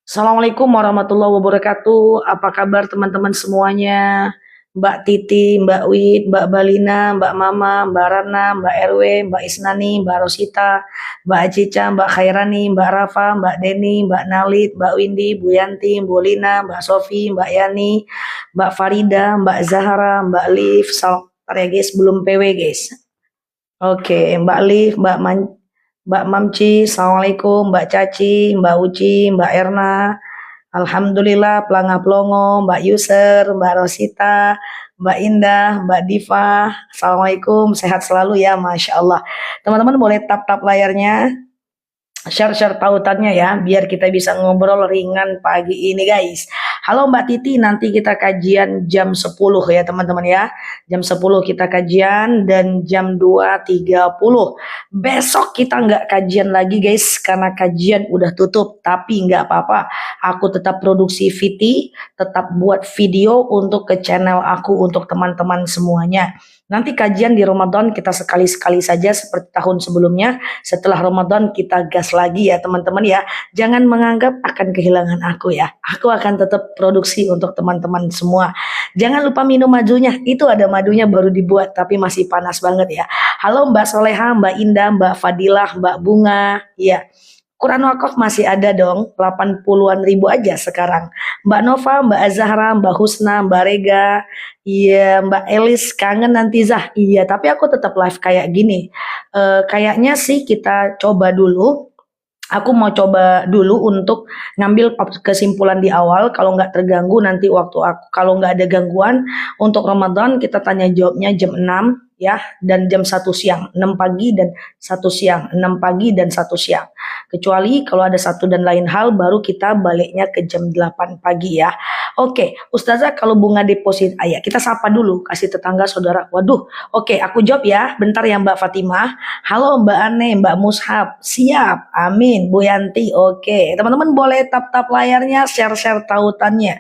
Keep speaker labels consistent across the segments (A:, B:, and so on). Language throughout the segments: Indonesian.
A: Assalamualaikum warahmatullahi wabarakatuh. Apa kabar teman-teman semuanya? Mbak Titi, Mbak Wid, Mbak Balina, Mbak Mama, Mbak Rana, Mbak RW, Mbak Isnani, Mbak Rosita, Mbak Acica, Mbak Khairani, Mbak Rafa, Mbak Deni, Mbak Nalit, Mbak Windy, Bu Yanti, Bu Lina, Mbak Sofi, Mbak Yani, Mbak Farida, Mbak Zahra, Mbak Liv. Bentar ya guys, belum PW guys. Oke, Mbak Liv, Mbak Mamci, Assalamualaikum, Mbak Caci, Mbak Uci, Mbak Erna, Alhamdulillah, Pelangga Plongo, Mbak Yuser, Mbak Rosita, Mbak Indah, Mbak Diva, Assalamualaikum, sehat selalu ya, Masya Allah. Teman-teman boleh tap-tap layarnya, share-share tautannya ya, biar kita bisa ngobrol ringan pagi ini guys. Halo Mbak Titi, nanti kita kajian jam 10 ya teman-teman ya. Jam 10 kita kajian dan jam 2.30. Besok kita nggak kajian lagi guys, karena kajian udah tutup. Tapi nggak apa-apa, aku tetap produksi VT, tetap buat video untuk ke channel aku untuk teman-teman semuanya. Nanti kajian di Ramadan kita sekali-sekali saja seperti tahun sebelumnya. Setelah Ramadan kita gas lagi ya teman-teman ya. Jangan menganggap akan kehilangan aku ya. Aku akan tetap produksi untuk teman-teman semua. Jangan lupa minum madunya. Itu ada madunya baru dibuat tapi masih panas banget ya. Halo Mbak Soleha, Mbak Indah, Mbak Fadilah, Mbak Bunga. Ya. Quran wakaf masih ada dong, 80-an ribu aja sekarang. Mbak Nova, Mbak Azahra, Mbak Husna, Mbak Rega, iya Mbak Elis kangen nanti Zah. Iya, tapi aku tetap live kayak gini. Kayaknya sih kita coba dulu. Aku mau coba dulu untuk ngambil kesimpulan di awal. Kalau nggak terganggu nanti waktu aku, kalau nggak ada gangguan untuk Ramadan kita tanya jawabnya jam 6 ya, dan jam 1 siang, 6 pagi dan 1 siang, 6 pagi dan 1 siang. Kecuali kalau ada satu dan lain hal baru kita baliknya ke jam 8 pagi ya. Oke, Ustazah kalau bunga deposit, ayah kita sapa dulu, kasih tetangga saudara. Waduh, oke aku jawab ya, bentar ya Mbak Fatimah. Halo Mbak Ane, Mbak Mushab, siap, amin, Bu Yanti, oke. Teman-teman boleh tap-tap layarnya, share-share tautannya.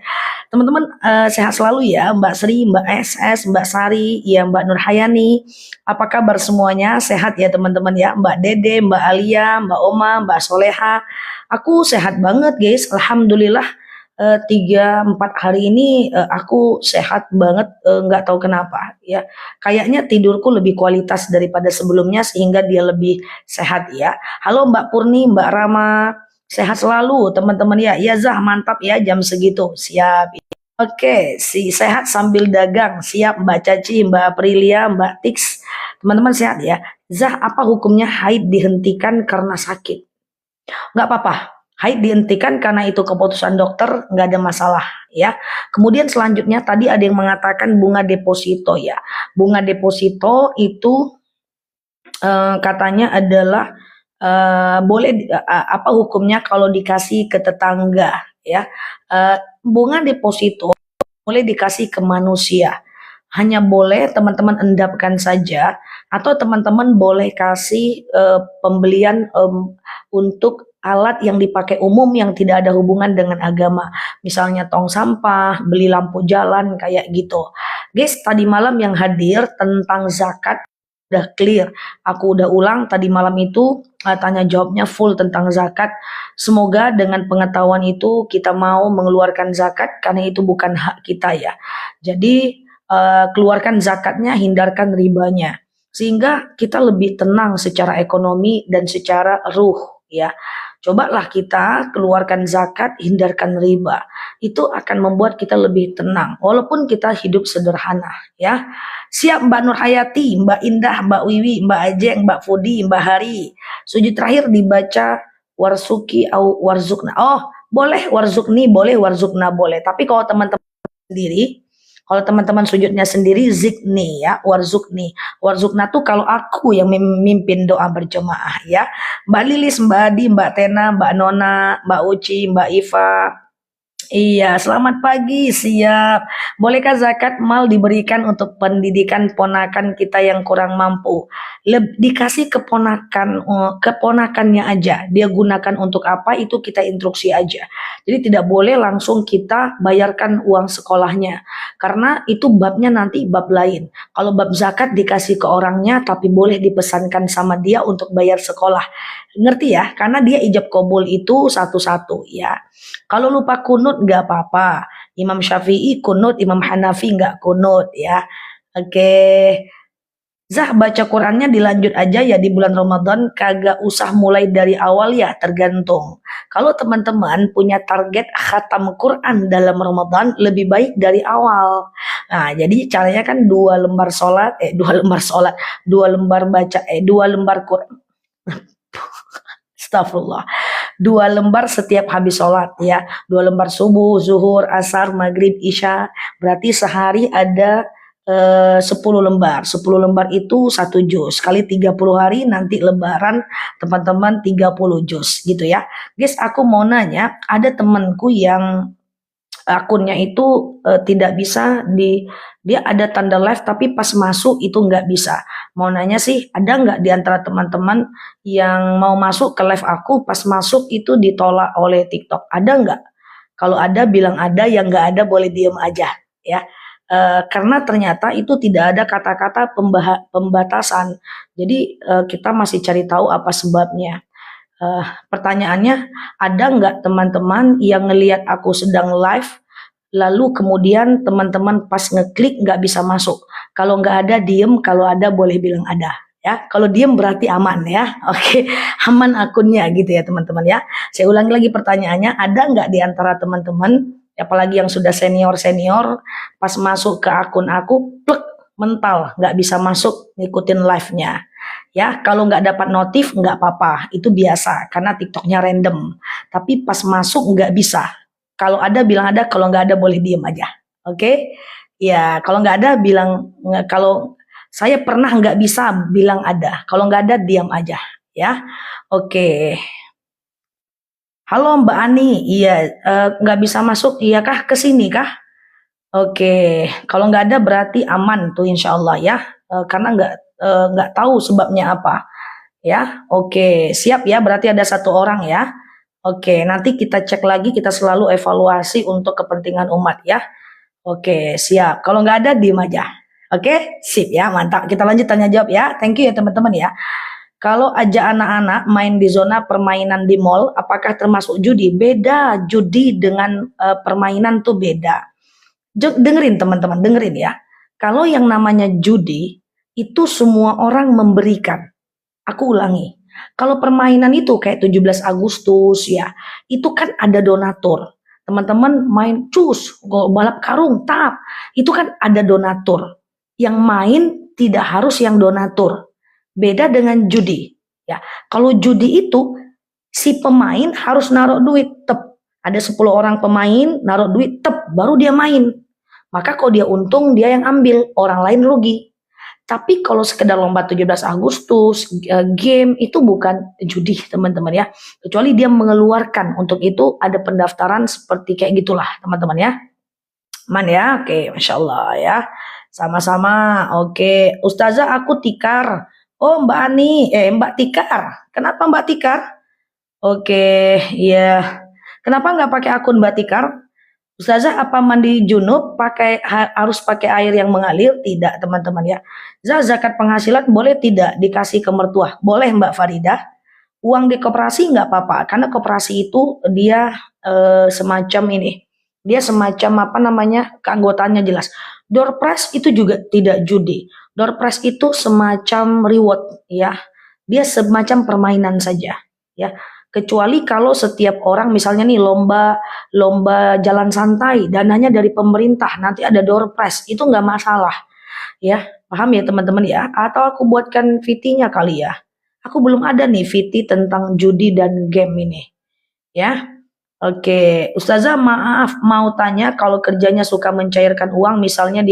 A: Teman-teman sehat selalu ya, Mbak Sri, Mbak SS, Mbak Sari, ya Mbak Nurhayani. Apa kabar semuanya? Sehat ya teman-teman ya, Mbak Dede, Mbak Alia, Mbak Oma, Mbak Soleha. Aku sehat banget guys, Alhamdulillah. 3-4 hari ini aku sehat banget, nggak tahu kenapa ya, kayaknya tidurku lebih kualitas daripada sebelumnya sehingga dia lebih sehat ya. Halo Mbak Purni, Mbak Rama, sehat selalu teman-teman ya. Ya Zah mantap ya jam segitu, siap. Oke, si sehat sambil dagang, siap Mbak Caci, Mbak Aprilia, Mbak Tix, teman-teman sehat ya. Zah, apa hukumnya haid dihentikan karena sakit? Nggak apa-apa, haid dihentikan karena itu keputusan dokter, nggak ada masalah ya. Kemudian selanjutnya tadi ada yang mengatakan bunga deposito ya. Bunga deposito itu katanya adalah boleh apa hukumnya kalau dikasih ke tetangga ya. Bunga deposito boleh dikasih ke manusia. Hanya boleh teman-teman endapkan saja, atau teman-teman boleh kasih pembelian untuk alat yang dipakai umum yang tidak ada hubungan dengan agama. Misalnya tong sampah, beli lampu jalan kayak gitu. Guys, tadi malam yang hadir tentang zakat udah clear. Aku udah ulang tadi malam itu tanya jawabnya full tentang zakat. Semoga dengan pengetahuan itu kita mau mengeluarkan zakat karena itu bukan hak kita ya. Jadi keluarkan zakatnya, hindarkan ribanya. Sehingga kita lebih tenang secara ekonomi dan secara ruh ya. Cobalah kita keluarkan zakat, hindarkan riba. Itu akan membuat kita lebih tenang walaupun kita hidup sederhana ya. Siap Mbak Nur Hayati, Mbak Indah, Mbak Wiwi, Mbak Ajeng, Mbak Fudi, Mbak Hari. Sujud terakhir dibaca warsuki au warzukna. Oh, boleh warzukni, boleh warzukna boleh. Tapi kalau teman-teman sendiri, kalau teman-teman sujudnya sendiri zikni ya, warzukni. Warzukna tuh kalau aku yang memimpin doa berjemaah ya. Mbak Lilis, Mbak Adi, Mbak Tena, Mbak Nona, Mbak Uci, Mbak Iva. Iya, selamat pagi, siap. Bolehkah zakat mal diberikan untuk pendidikan ponakan kita yang kurang mampu? Dikasih keponakannya aja. Dia gunakan untuk apa itu kita instruksi aja. Jadi tidak boleh langsung kita bayarkan uang sekolahnya. Karena itu babnya nanti bab lain. Kalau bab zakat dikasih ke orangnya tapi boleh dipesankan sama dia untuk bayar sekolah. Ngerti ya? Karena dia ijab kabul itu satu-satu ya. Kalau lupa kunut nggak apa-apa. Imam Syafi'i kunut, Imam Hanafi nggak kunut ya. Oke. Zah baca Qurannya dilanjut aja ya di bulan Ramadan, kagak usah mulai dari awal ya, tergantung. Kalau teman-teman punya target khatam Quran dalam Ramadan, lebih baik dari awal. Nah, jadi caranya kan dua lembar sholat, dua lembar Quran. Astagfirullah. Dua lembar setiap habis sholat ya. Dua lembar subuh, zuhur, asar, maghrib, isya. Berarti sehari ada 10 lembar. 10 lembar itu satu juz. Kali 30 hari nanti lebaran teman-teman 30 juz gitu ya. Guys, aku mau nanya, ada temanku yang akunnya itu tidak bisa dia ada tanda live tapi pas masuk itu nggak bisa. Mau nanya sih, ada nggak di antara teman-teman yang mau masuk ke live aku pas masuk itu ditolak oleh TikTok? Ada nggak? Kalau ada bilang ada, yang nggak ada boleh diem aja ya. Karena ternyata itu tidak ada kata-kata pembatasan. Jadi kita masih cari tahu apa sebabnya. Pertanyaannya, ada nggak teman-teman yang ngelihat aku sedang live, lalu kemudian teman-teman pas ngeklik nggak bisa masuk? Kalau nggak ada diem, kalau ada boleh bilang ada. Ya, kalau diem berarti aman ya. Oke, aman akunnya gitu ya teman-teman ya. Saya ulangi lagi pertanyaannya, ada nggak di antara teman-teman, apalagi yang sudah senior-senior, pas masuk ke akun aku, plek, mental, nggak bisa masuk ngikutin live-nya. Ya, kalau nggak dapat notif nggak apa-apa, itu biasa karena TikToknya random. Tapi pas masuk nggak bisa. Kalau ada bilang ada, kalau nggak ada boleh diem aja. Oke? Ya, kalau nggak ada bilang kalau saya pernah nggak bisa bilang ada. Kalau nggak ada diam aja. Ya, oke. Halo Mbak Ani, iya nggak bisa masuk, iya kah ke sini kah? Oke, kalau nggak ada berarti aman tuh insya Allah ya, karena nggak tahu sebabnya apa ya. Oke, siap ya, berarti ada satu orang ya. Oke, nanti kita cek lagi, kita selalu evaluasi untuk kepentingan umat ya. Oke, siap. Kalau nggak ada diem aja. Oke, sip ya, mantap. Kita lanjut tanya jawab ya. Thank you ya teman-teman ya. Kalau ajak anak-anak main di zona permainan di mall, apakah termasuk judi? Beda, judi dengan permainan tuh beda. Dengerin teman-teman, dengerin ya. Kalau yang namanya judi, itu semua orang memberikan. Aku ulangi. Kalau permainan itu kayak 17 Agustus ya, itu kan ada donatur. Teman-teman main cus, balap karung, tap. Itu kan ada donatur. Yang main tidak harus yang donatur. Beda dengan judi. Ya, kalau judi itu si pemain harus naruh duit, tep. Ada 10 orang pemain naruh duit, tep, baru dia main. Maka kalau dia untung, dia yang ambil, orang lain rugi. Tapi kalau sekedar lomba 17 Agustus, game itu bukan judi teman-teman ya. Kecuali dia mengeluarkan, untuk itu ada pendaftaran seperti kayak gitulah teman-teman ya. Man ya, oke, Masya Allah ya. Sama-sama, oke. Ustazah aku Tikar. Oh Mbak Ani, Mbak Tikar. Kenapa Mbak Tikar? Oke, ya. Kenapa nggak pakai akun Mbak Tikar? Ustazah apa mandi junub harus pakai air yang mengalir? Tidak teman-teman ya. Zakat penghasilan boleh tidak dikasih ke mertua? Boleh Mbak Faridah. Uang di koperasi nggak apa-apa karena koperasi itu dia semacam ini. Dia semacam apa namanya, keanggotaannya jelas. Door prize itu juga tidak judi. Door prize itu semacam reward ya. Dia semacam permainan saja ya. Kecuali kalau setiap orang misalnya nih lomba jalan santai, dananya dari pemerintah, nanti ada door prize, itu nggak masalah ya. Paham ya teman-teman ya? Atau aku buatkan VT-nya kali ya. Aku belum ada nih VT tentang judi dan game ini ya. Oke, Ustazah maaf mau tanya, kalau kerjanya suka mencairkan uang misalnya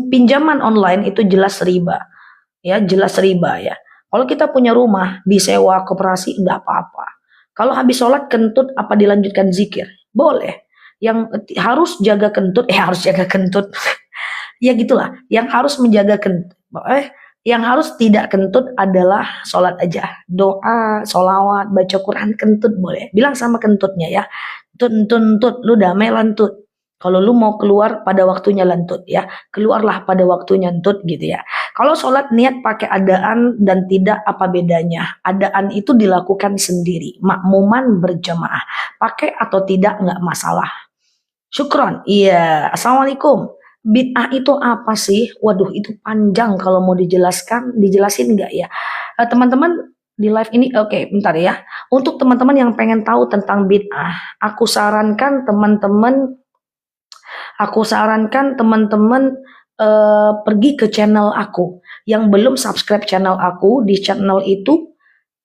A: pinjaman online itu jelas riba ya, jelas riba ya. Kalau kita punya rumah disewa koperasi enggak apa-apa. Kalau habis sholat kentut apa dilanjutkan zikir? Boleh. Yang harus jaga kentut, harus jaga kentut. Ya gitulah. Yang harus menjaga kentut. Yang harus tidak kentut adalah sholat aja. Doa, sholawat, baca Quran, kentut boleh. Bilang sama kentutnya ya. Tuntut, lu damai lantut. Kalau lu mau keluar pada waktunya lantut ya. Keluarlah pada waktunya lantut gitu ya. Kalau sholat niat pakai adaan dan tidak, apa bedanya? Adaan itu dilakukan sendiri, makmuman berjamaah. Pakai atau tidak nggak masalah. Syukron. Iya. Assalamualaikum. Bid'ah itu apa sih? Waduh, itu panjang kalau mau dijelaskan. Dijelasin nggak ya? Teman-teman di live ini, oke, bentar ya. Untuk teman-teman yang pengen tahu tentang bid'ah, aku sarankan teman-teman pergi ke channel aku. Yang belum subscribe channel aku, di channel itu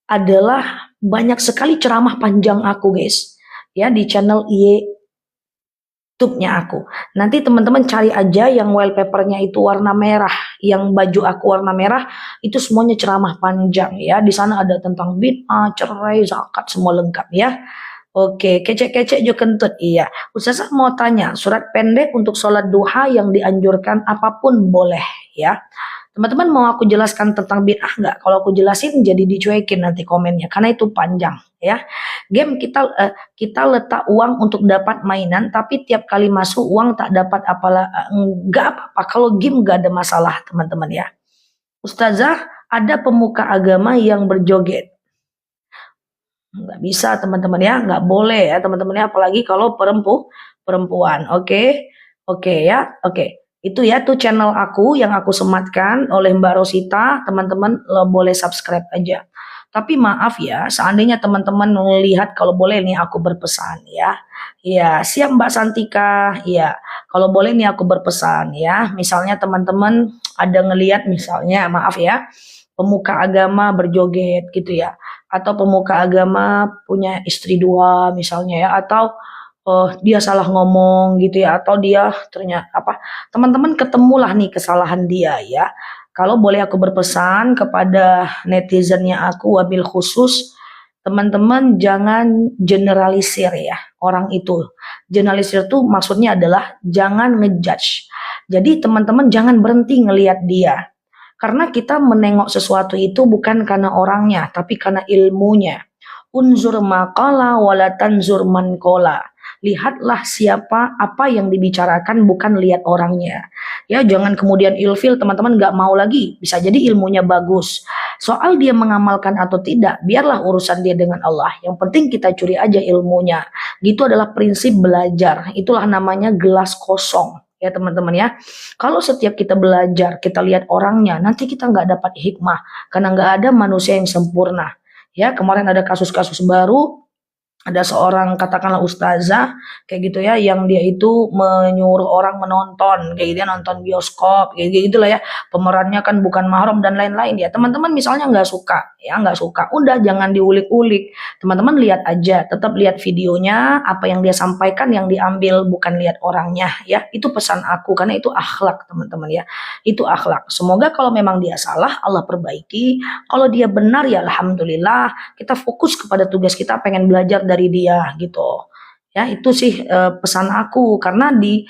A: adalah banyak sekali ceramah panjang aku, guys. Ya, di channel YouTube-nya aku. Nanti teman-teman cari aja yang wallpapernya itu warna merah, yang baju aku warna merah, itu semuanya ceramah panjang ya. Di sana ada tentang bid'ah, cerai, zakat, semua lengkap ya. Oke, kecek-kecek juga kentut. Iya. Ustazah mau tanya, surat pendek untuk sholat duha yang dianjurkan apapun boleh ya. Teman-teman mau aku jelaskan tentang bid'ah nggak? Kalau aku jelasin jadi dicuekin nanti komennya, karena itu panjang ya. Game kita letak uang untuk dapat mainan, tapi tiap kali masuk uang tak dapat nggak apa-apa. Kalau game nggak ada masalah teman-teman ya. Ustazah, ada pemuka agama yang berjoget. Nggak bisa teman-teman ya, nggak boleh ya teman-teman ya, apalagi kalau perempuan. Oke, oke ya, oke. Itu ya tuh channel aku yang aku sematkan oleh Mbak Rosita, teman-teman lo boleh subscribe aja. Tapi maaf ya, seandainya teman-teman melihat kalau boleh nih aku berpesan ya. Ya, siap Mbak Santika. Ya, kalau boleh nih aku berpesan ya. Misalnya teman-teman ada ngelihat misalnya, maaf ya, pemuka agama berjoget gitu ya, atau pemuka agama punya istri dua misalnya ya, atau dia salah ngomong gitu ya, atau dia ternyata apa, teman-teman ketemulah nih kesalahan dia ya. Kalau boleh aku berpesan kepada netizennya aku, wabil khusus, teman-teman jangan generalisir ya orang itu. Generalisir itu maksudnya adalah jangan ngejudge. Jadi teman-teman jangan berhenti ngelihat dia. Karena kita menengok sesuatu itu bukan karena orangnya, tapi karena ilmunya. Unzur maqala wala tanzur man qala. Lihatlah siapa, apa yang dibicarakan, bukan lihat orangnya. Ya, jangan kemudian ilfil, teman-teman nggak mau lagi. Bisa jadi ilmunya bagus. Soal dia mengamalkan atau tidak, biarlah urusan dia dengan Allah. Yang penting kita curi aja ilmunya. Gitu adalah prinsip belajar. Itulah namanya gelas kosong. Ya teman-teman ya. Kalau setiap kita belajar, kita lihat orangnya, nanti kita nggak dapat hikmah. Karena nggak ada manusia yang sempurna. Ya, kemarin ada kasus-kasus baru, ada seorang katakanlah ustazah kayak gitu ya, yang dia itu menyuruh orang menonton kayak gitu ya, nonton bioskop kayak gitulah ya, pemerannya kan bukan mahram dan lain-lain ya. Teman-teman misalnya nggak suka ya, nggak suka, udah jangan diulik-ulik, teman-teman lihat aja, tetap lihat videonya, apa yang dia sampaikan yang diambil, bukan lihat orangnya ya. Itu pesan aku, karena itu akhlak teman-teman ya, itu akhlak. Semoga kalau memang dia salah Allah perbaiki, kalau dia benar ya alhamdulillah, kita fokus kepada tugas kita, pengen belajar dari dia gitu ya. Itu sih pesan aku, karena di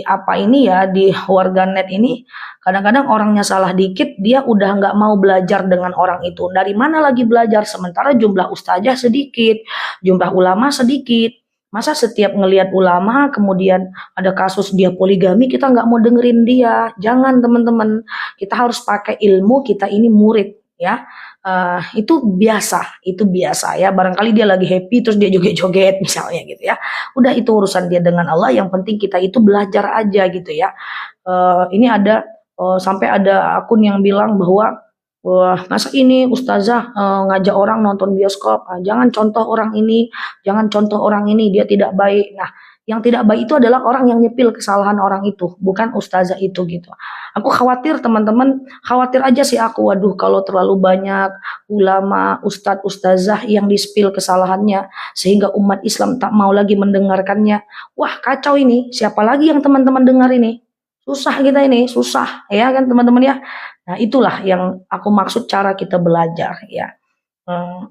A: apa ini ya, di warganet ini kadang-kadang orangnya salah dikit dia udah nggak mau belajar dengan orang itu. Dari mana lagi belajar, sementara jumlah ustazah sedikit, jumlah ulama sedikit. Masa setiap ngelihat ulama kemudian ada kasus dia poligami kita nggak mau dengerin dia? Jangan teman-teman, kita harus pakai ilmu, kita ini murid ya. Itu biasa ya, barangkali dia lagi happy terus dia joget-joget misalnya gitu ya, udah itu urusan dia dengan Allah, yang penting kita itu belajar aja gitu ya. Ini ada sampai ada akun yang bilang bahwa wah masa ini ustazah ngajak orang nonton bioskop, jangan contoh orang ini, jangan contoh orang ini, dia tidak baik. Nah, yang tidak baik itu adalah orang yang nyepil kesalahan orang itu, bukan ustazah itu gitu. Aku khawatir teman-teman, khawatir aja sih aku, waduh kalau terlalu banyak ulama, ustadz, ustazah yang di-spill kesalahannya sehingga umat Islam tak mau lagi mendengarkannya. Wah kacau ini, siapa lagi yang teman-teman dengar ini? Susah kita ini, susah ya kan teman-teman ya. Nah itulah yang aku maksud cara kita belajar ya.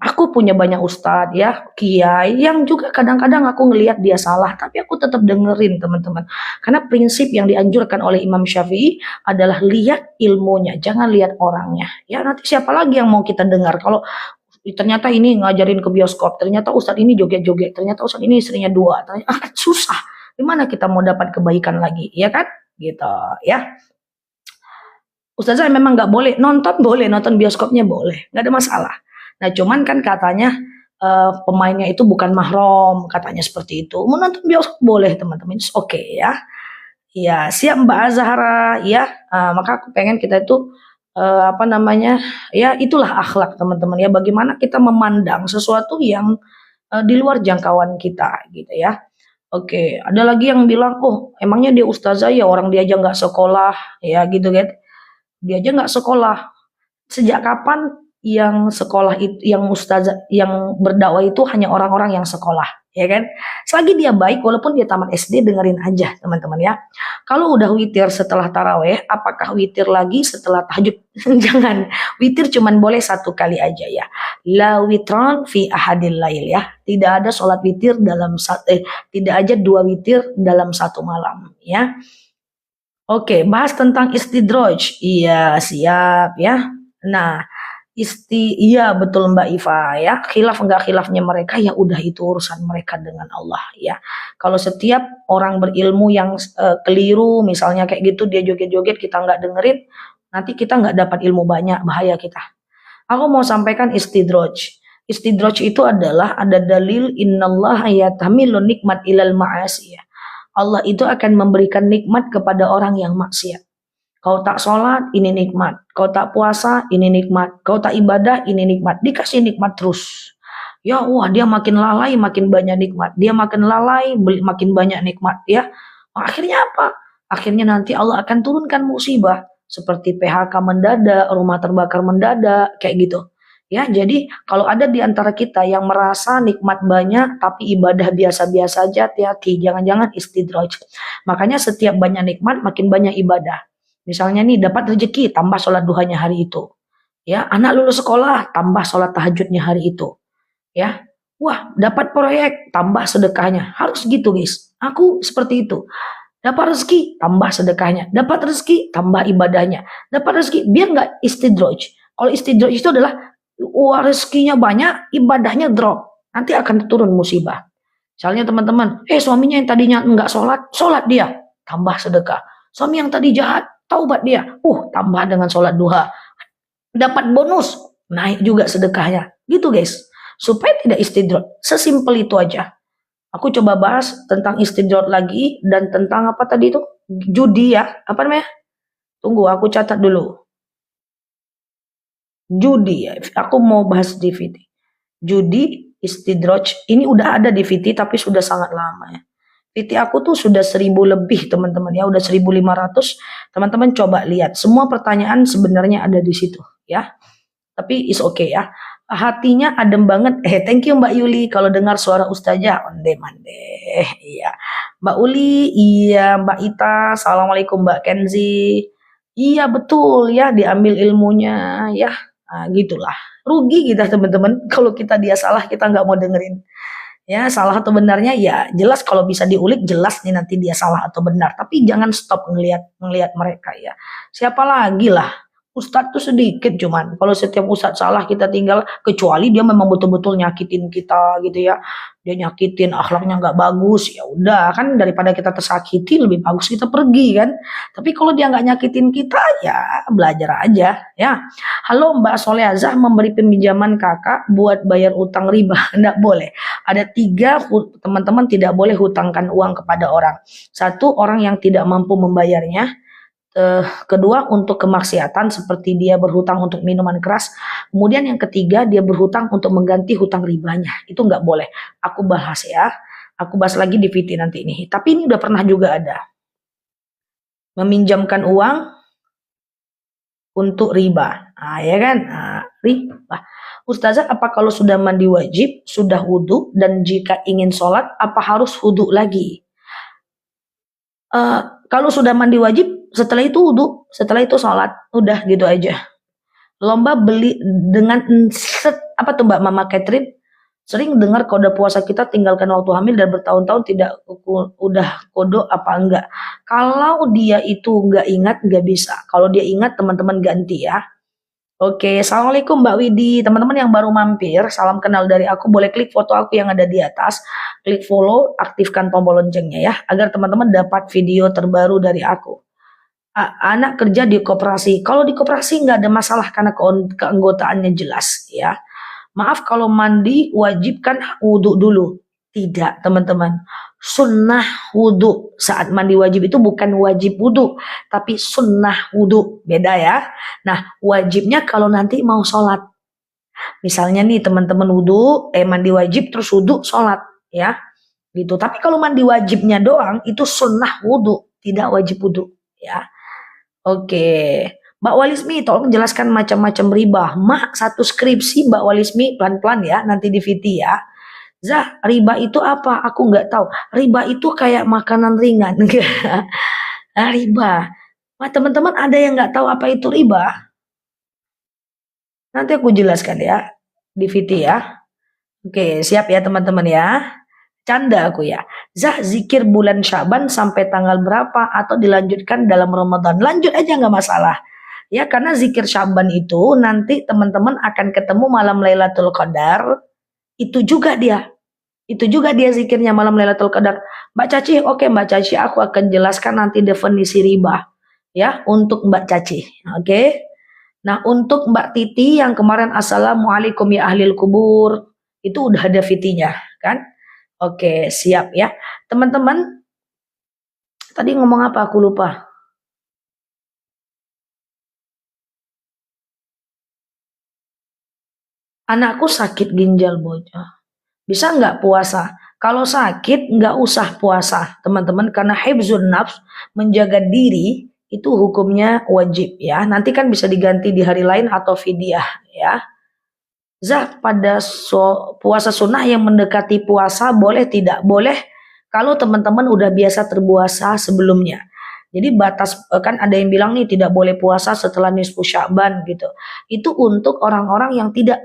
A: Aku punya banyak ustadz ya, kiai yang juga kadang-kadang aku ngelihat dia salah, tapi aku tetap dengerin teman-teman. Karena prinsip yang dianjurkan oleh Imam Syafi'i adalah lihat ilmunya, jangan lihat orangnya. Ya nanti siapa lagi yang mau kita dengar kalau ternyata ini ngajarin ke bioskop, ternyata ustadz ini joget-joget, ternyata ustadz ini istrinya dua, ternyata, susah. Gimana kita mau dapat kebaikan lagi, ya kan? Gitu ya. Ustazah memang nggak boleh boleh, nonton bioskopnya boleh, nggak ada masalah. Nah cuman kan katanya pemainnya itu bukan mahram, katanya seperti itu. Mau nonton bioskop boleh teman-teman, oke ya. Ya siap Mbak Azhara ya. Maka aku pengen kita itu apa namanya ya itulah akhlak teman-teman ya. Bagaimana kita memandang sesuatu yang di luar jangkauan kita gitu ya. Oke, ada lagi yang bilang, oh emangnya dia ustazah ya orang dia aja nggak sekolah ya gitu kan. Dia aja nggak sekolah. Sejak kapan yang sekolah itu, yang ustazah, yang berdakwah itu hanya orang-orang yang sekolah, ya kan? Selagi dia baik, walaupun dia tamat SD, dengerin aja teman-teman ya. Kalau udah witir setelah taraweh, apakah witir lagi setelah tahajud? Jangan, witir cuman boleh satu kali aja ya. La witron fi ahadil lail ya. Tidak ada sholat witir dalam tidak aja dua witir dalam satu malam ya. Oke, bahas tentang istidroj. Iya, siap ya. Nah, iya betul Mbak Iva ya. Khilaf enggak khilafnya mereka ya udah itu urusan mereka dengan Allah ya. Kalau setiap orang berilmu yang keliru misalnya kayak gitu dia joget-joget kita nggak dengerin, nanti kita nggak dapat ilmu banyak, bahaya kita. Aku mau sampaikan istidroj. Istidroj itu adalah ada dalil innallaha yatamilu nikmat ilal ma'asi ya. Allah itu akan memberikan nikmat kepada orang yang maksiat. Kau tak sholat, ini nikmat. Kau tak puasa, ini nikmat. Kau tak ibadah, ini nikmat. Dikasih nikmat terus. Ya, wah dia makin lalai, makin banyak nikmat. Dia makin lalai, makin banyak nikmat. Ya, akhirnya apa? Akhirnya nanti Allah akan turunkan musibah. Seperti PHK mendadak, rumah terbakar mendadak, kayak gitu. Ya, jadi kalau ada di antara kita yang merasa nikmat banyak tapi ibadah biasa-biasa aja, hati-hati, jangan-jangan istidraj. Makanya setiap banyak nikmat makin banyak ibadah. Misalnya nih dapat rezeki, tambah sholat duhanya hari itu. Ya, anak lulus sekolah, tambah sholat tahajudnya hari itu. Ya, wah dapat proyek, tambah sedekahnya. Harus gitu guys. Aku seperti itu. Dapat rezeki, tambah sedekahnya. Dapat rezeki, tambah ibadahnya. Dapat rezeki, biar nggak istidraj. Kalau istidraj itu adalah rezekinya banyak, ibadahnya drop. Nanti akan turun musibah. Misalnya teman-teman, suaminya yang tadinya nggak sholat, sholat dia, tambah sedekah. Suami yang tadi jahat, taubat dia, tambah dengan sholat duha. Dapat bonus, naik juga sedekahnya. Gitu guys, supaya tidak istidrot. Sesimpel itu aja. Aku coba bahas tentang istidrot lagi, dan tentang apa tadi itu? Judi ya, apa namanya? Tunggu, aku catat dulu. Judi ya, aku mau bahas di VT. Judi, istidroj, ini udah ada di VT tapi sudah sangat lama ya. VT aku tuh sudah 1000 lebih teman-teman ya, udah 1500. Teman-teman coba lihat, semua pertanyaan sebenarnya ada di situ ya. Tapi is okay ya. Hatinya adem banget. Thank you Mbak Yuli kalau dengar suara Ustazah onde mande. Iya. Mbak Uli, iya Mbak Ita, Assalamualaikum Mbak Kenzi. Iya betul ya, diambil ilmunya ya. Nah, gitulah. Rugi kita teman-teman kalau kita dia salah kita nggak mau dengerin. Ya, salah atau benarnya ya jelas kalau bisa diulik jelas nih nanti dia salah atau benar. Tapi jangan stop ngelihat mereka ya. Siapa lagi lah? Ustadz tuh sedikit cuman. Kalau setiap ustadz salah kita tinggal, kecuali dia memang betul-betul nyakitin kita gitu ya. Dia nyakitin, akhlaknya nggak bagus, ya udah kan daripada kita tersakiti lebih bagus kita pergi kan. Tapi kalau dia nggak nyakitin kita ya belajar aja ya. Halo Mbak Soleazah, memberi peminjaman kakak buat bayar utang riba, nggak boleh. Ada 3 teman-teman tidak boleh hutangkan uang kepada orang. 1, orang yang tidak mampu membayarnya. Kedua, untuk kemaksiatan seperti dia berhutang untuk minuman keras. Kemudian yang ketiga, dia berhutang untuk mengganti hutang ribanya. Itu nggak boleh. Aku bahas ya. Aku bahas lagi di VT nanti ini. Tapi ini udah pernah juga ada. Meminjamkan uang untuk riba. Nah, ya kan? Nah, riba. Ustazah, apa kalau sudah mandi wajib, sudah wudhu, dan jika ingin sholat, apa harus wudhu lagi? Kalau sudah mandi wajib, setelah itu wudhu, setelah itu sholat, udah gitu aja. Lomba beli dengan apa tuh Mbak Mama Catherine? Sering dengar kode puasa kita tinggalkan waktu hamil dan bertahun-tahun tidak udah kodok apa enggak. Kalau dia itu enggak ingat, enggak bisa. Kalau dia ingat, teman-teman ganti ya. Oke, Assalamualaikum Mbak Widi. Teman-teman yang baru mampir, salam kenal dari aku. Boleh klik foto aku yang ada di atas, klik follow, aktifkan tombol loncengnya ya, agar teman-teman dapat video terbaru dari aku. Anak kerja di koperasi. Kalau di koperasi nggak ada masalah karena keanggotaannya jelas ya. Maaf kalau mandi wajib kan wudhu dulu. Tidak teman-teman. Sunnah wudhu. Saat mandi wajib itu bukan wajib wudhu. Tapi sunnah wudhu. Beda ya. Nah wajibnya kalau nanti mau sholat. Misalnya nih teman-teman wudhu, mandi wajib terus wudhu sholat ya. Gitu. Tapi kalau mandi wajibnya doang itu sunnah wudhu. Tidak wajib wudhu ya. Oke, Mbak Walismi tolong jelaskan macam-macam riba. Mak satu skripsi Mbak Walismi pelan-pelan ya, nanti di VT ya. Zah, riba itu apa? Aku nggak tahu. Riba itu kayak makanan ringan. Riba. Wah, teman-teman ada yang nggak tahu apa itu riba? Nanti aku jelaskan ya di VT ya. Oke, siap ya teman-teman ya. Canda aku ya. Zah, zikir bulan Syaban sampai tanggal berapa atau dilanjutkan dalam Ramadan? Lanjut aja nggak masalah. Ya, karena zikir Syaban itu nanti teman-teman akan ketemu malam Lailatul Qadar. Itu juga dia. Itu juga dia zikirnya malam Lailatul Qadar. Mbak Caci, oke Mbak Caci, aku akan jelaskan nanti definisi riba. Ya, untuk Mbak Caci. Oke. Nah, untuk Mbak Titi yang kemarin Assalamualaikum ya ahlil kubur. Itu udah ada VT-nya, kan? Oke, siap ya. Teman-teman, tadi ngomong apa? Aku lupa. Anakku sakit ginjal bocor. Bisa nggak puasa? Kalau sakit nggak usah puasa, teman-teman. Karena hifzun nafs, menjaga diri, itu hukumnya wajib ya. Nanti kan bisa diganti di hari lain atau fidyah ya. Zah, pada puasa sunnah yang mendekati puasa boleh tidak? Boleh kalau teman-teman udah biasa terpuasa sebelumnya. Jadi batas kan ada yang bilang nih tidak boleh puasa setelah nisfu Sya'ban gitu. Itu untuk orang-orang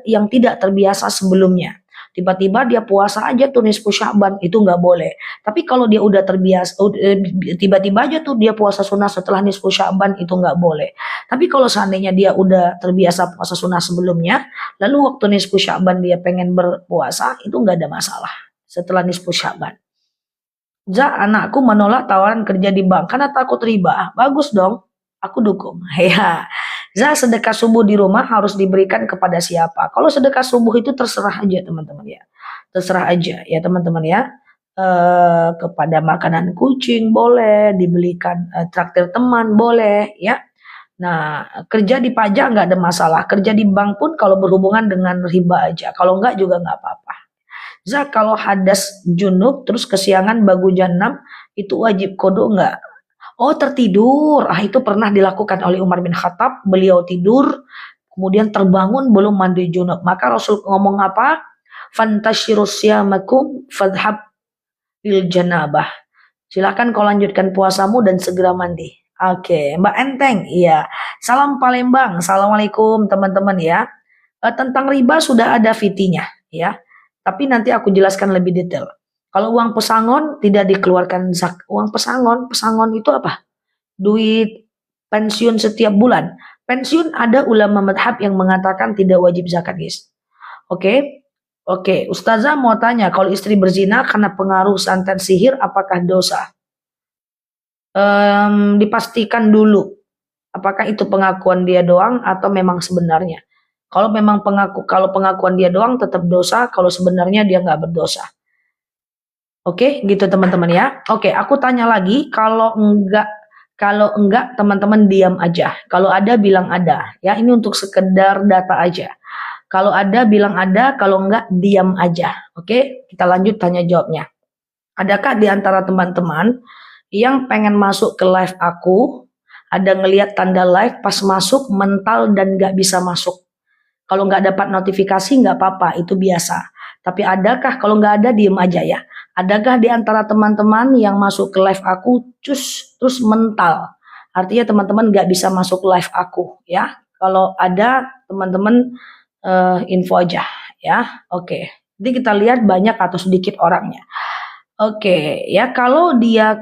A: yang tidak terbiasa sebelumnya. Tiba-tiba dia puasa aja tuh nisfu Sya'ban, itu nggak boleh. Tapi kalau dia udah terbiasa, tiba-tiba aja tuh dia puasa sunnah setelah nisfu Sya'ban, itu nggak boleh. Tapi kalau seandainya dia udah terbiasa puasa sunnah sebelumnya, lalu waktu nisfu Sya'ban dia pengen berpuasa, itu nggak ada masalah setelah nisfu Sya'ban. Anakku menolak tawaran kerja di bank karena takut riba. Bagus dong, aku dukung. Ya. Sedekah subuh di rumah harus diberikan kepada siapa? Kalau sedekah subuh itu terserah aja teman-teman ya. Terserah aja ya teman-teman ya. Kepada makanan kucing boleh, dibelikan traktir teman boleh ya. Nah, kerja di pajak nggak ada masalah. Kerja di bank pun kalau berhubungan dengan riba aja. Kalau nggak juga nggak apa-apa. Kalau hadas junub terus kesiangan bagu janam itu wajib kodo enggak? Oh tertidur, itu pernah dilakukan oleh Umar bin Khattab, beliau tidur, kemudian terbangun belum mandi junub. Maka Rasul ngomong apa? Fantashirus yamakum fadhab lil janabah. Silakan kau lanjutkan puasamu dan segera mandi. Oke, Mbak Enteng, iya. Salam Palembang, assalamualaikum teman-teman ya. Tentang riba sudah ada VT-nya ya. Tapi nanti aku jelaskan lebih detail. Kalau uang pesangon tidak dikeluarkan zakat. Uang pesangon itu apa? Duit pensiun setiap bulan. Pensiun ada ulama madhab yang mengatakan tidak wajib zakat, guys. Oke? Oke, Ustazah mau tanya, kalau istri berzina karena pengaruh santet sihir, apakah dosa? Dipastikan dulu, apakah itu pengakuan dia doang atau memang sebenarnya. Kalau memang kalau pengakuan dia doang tetap dosa, kalau sebenarnya dia nggak berdosa. Oke, gitu teman-teman ya. Oke, aku tanya lagi, kalau enggak teman-teman diam aja. Kalau ada bilang ada. Ya, ini untuk sekedar data aja. Kalau ada bilang ada, kalau enggak diam aja. Oke, kita lanjut tanya jawabnya. Adakah di antara teman-teman yang pengen masuk ke live aku, ada ngelihat tanda live pas masuk mental dan nggak bisa masuk? Kalau nggak dapat notifikasi nggak apa-apa, itu biasa. Tapi adakah, kalau nggak ada diem aja ya. Adakah di antara teman-teman yang masuk ke live aku terus mental? Artinya teman-teman nggak bisa masuk live aku ya. Kalau ada teman-teman info aja ya. Oke. Jadi kita lihat banyak atau sedikit orangnya. Oke, ya kalau dia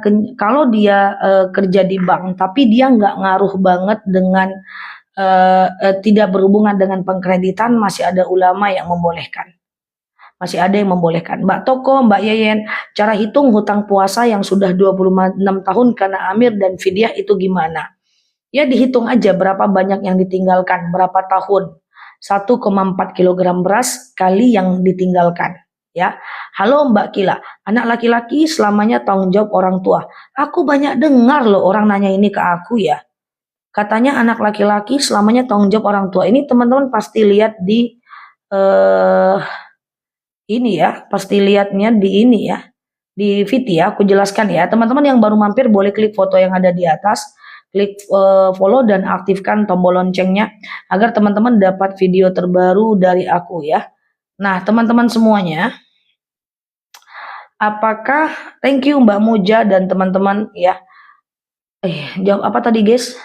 A: kerja di bank tapi dia nggak ngaruh banget dengan tidak berhubungan dengan pengkreditan, masih ada ulama yang membolehkan. Masih ada yang membolehkan. Mbak Toko, Mbak Yeyen, cara hitung hutang puasa yang sudah 26 tahun karena amir dan fidyah itu gimana? Ya dihitung aja berapa banyak yang ditinggalkan, berapa tahun. 1,4 kilogram beras kali yang ditinggalkan. Ya, halo Mbak Kila, anak laki-laki selamanya tanggung jawab orang tua. Aku banyak dengar loh orang nanya ini ke aku ya. Katanya anak laki-laki selamanya tanggung jawab orang tua. Ini teman-teman pasti lihat di eh ini ya, pasti lihatnya di ini ya, di feed ya. Aku jelaskan ya, teman-teman yang baru mampir boleh klik foto yang ada di atas, klik follow dan aktifkan tombol loncengnya agar teman-teman dapat video terbaru dari aku ya. Nah, teman-teman semuanya, apakah thank you Mbak Moja dan teman-teman ya. Jawab apa tadi, guys?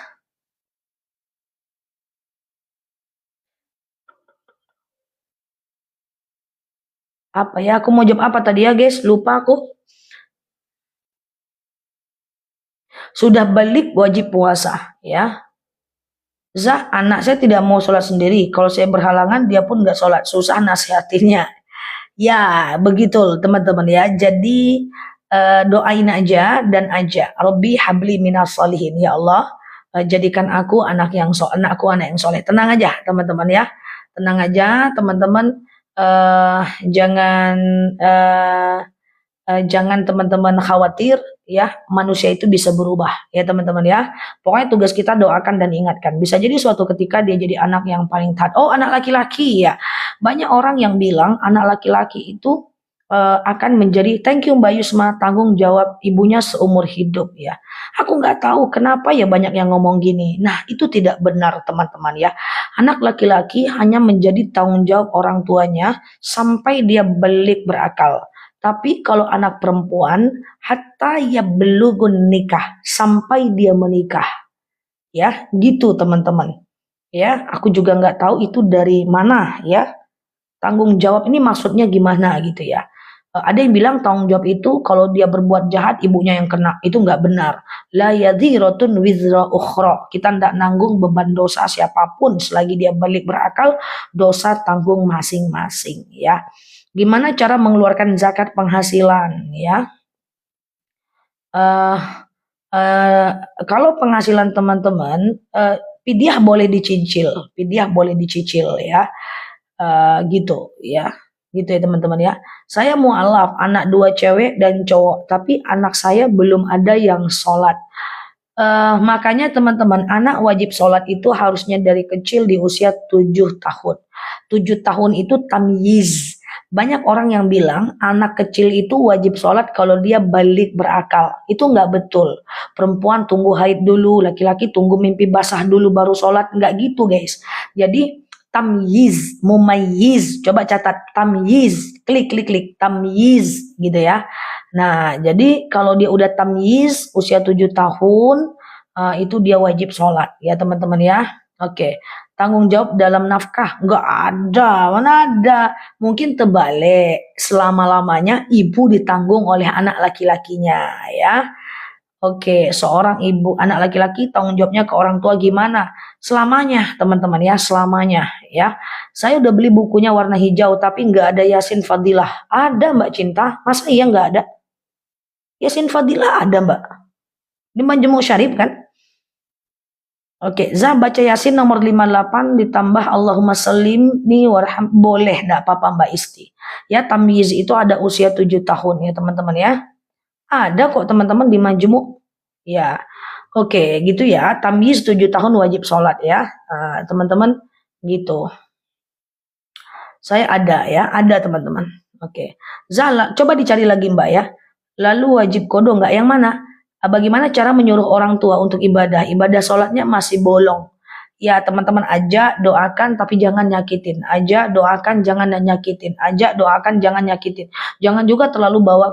A: Apa ya? Aku mau jawab apa tadi ya, guys? Lupa aku. Sudah balik wajib puasa ya. Zah, anak saya tidak mau sholat sendiri. Kalau saya berhalangan, dia pun nggak sholat. Susah nasihatinnya. Ya, begitu teman-teman ya. Jadi doain aja dan aja. Robbi habli minas solihin. Ya Allah, jadikan aku anakku anak yang soleh. Tenang aja teman-teman ya. Tenang aja teman-teman. Jangan jangan teman-teman khawatir ya, manusia itu bisa berubah ya teman-teman ya. Pokoknya tugas kita doakan dan ingatkan. Bisa jadi suatu ketika dia jadi anak yang paling taat. Oh, anak laki-laki ya. Banyak orang yang bilang anak laki-laki itu akan menjadi, thank you Mbak Yusma, tanggung jawab ibunya seumur hidup ya. Aku nggak tahu kenapa ya banyak yang ngomong gini. Nah, itu tidak benar teman-teman ya. Anak laki-laki hanya menjadi tanggung jawab orang tuanya sampai dia balik berakal. Tapi kalau anak perempuan, hatta ya belugun nikah, sampai dia menikah. Ya, gitu teman-teman. Ya, aku juga nggak tahu itu dari mana ya. Tanggung jawab ini maksudnya gimana gitu ya. Ada yang bilang tanggung jawab itu kalau dia berbuat jahat ibunya yang kena. Itu nggak benar. La yadhiratun wizra ukhra. Kita tidak nanggung beban dosa siapapun selagi dia balik berakal, dosa tanggung masing-masing ya. Gimana cara mengeluarkan zakat penghasilan ya? Uh, uh, Kalau penghasilan teman-teman, pidyah boleh dicicil, pidyah boleh dicicil ya, gitu ya, gitu ya teman-teman ya. Saya mualaf, anak 2 cewek dan cowok, tapi anak saya belum ada yang sholat. Makanya teman-teman, anak wajib sholat itu harusnya dari kecil di usia 7 tahun. 7 tahun itu tamyiz. Banyak orang yang bilang anak kecil itu wajib sholat kalau dia balik berakal. Itu nggak betul. Perempuan tunggu haid dulu, laki-laki tunggu mimpi basah dulu baru sholat. Nggak gitu guys. Jadi tamyiz, mumayyiz. Coba catat tamyiz. Klik, klik, klik. Tamyiz gitu ya. Nah, jadi kalau dia udah tamyiz usia 7 tahun, itu dia wajib sholat ya teman-teman ya. Oke, tanggung jawab dalam nafkah nggak ada, mana ada. Mungkin terbalik, selama-lamanya ibu ditanggung oleh anak laki-lakinya ya. Oke, seorang ibu anak laki-laki tanggung jawabnya ke orang tua gimana? Selamanya teman-teman ya, selamanya ya. Saya udah beli bukunya warna hijau tapi nggak ada Yasin Fadilah. Ada Mbak Cinta? Masa iya nggak ada? Yasin Fadilah ada Mbak. Di Majmu' Syarif kan? Oke, Zah baca Yasin nomor 58 ditambah Allahumma sallimni warham. Boleh, enggak apa-apa Mbak Isti. Ya, tamyiz itu ada usia 7 tahun ya teman-teman ya. Ada kok teman-teman di Majmu'. Ya, oke gitu ya. Tamyiz 7 tahun wajib sholat ya. Teman-teman gitu. Saya ada ya, ada teman-teman. Oke. Zah, coba dicari lagi Mbak ya. Lalu wajib kodo enggak? Yang mana? Bagaimana cara menyuruh orang tua untuk ibadah? Ibadah sholatnya masih bolong. Ya teman-teman, ajak doakan tapi jangan nyakitin. Ajak doakan jangan nyakitin. Ajak doakan jangan nyakitin. Jangan juga terlalu bawa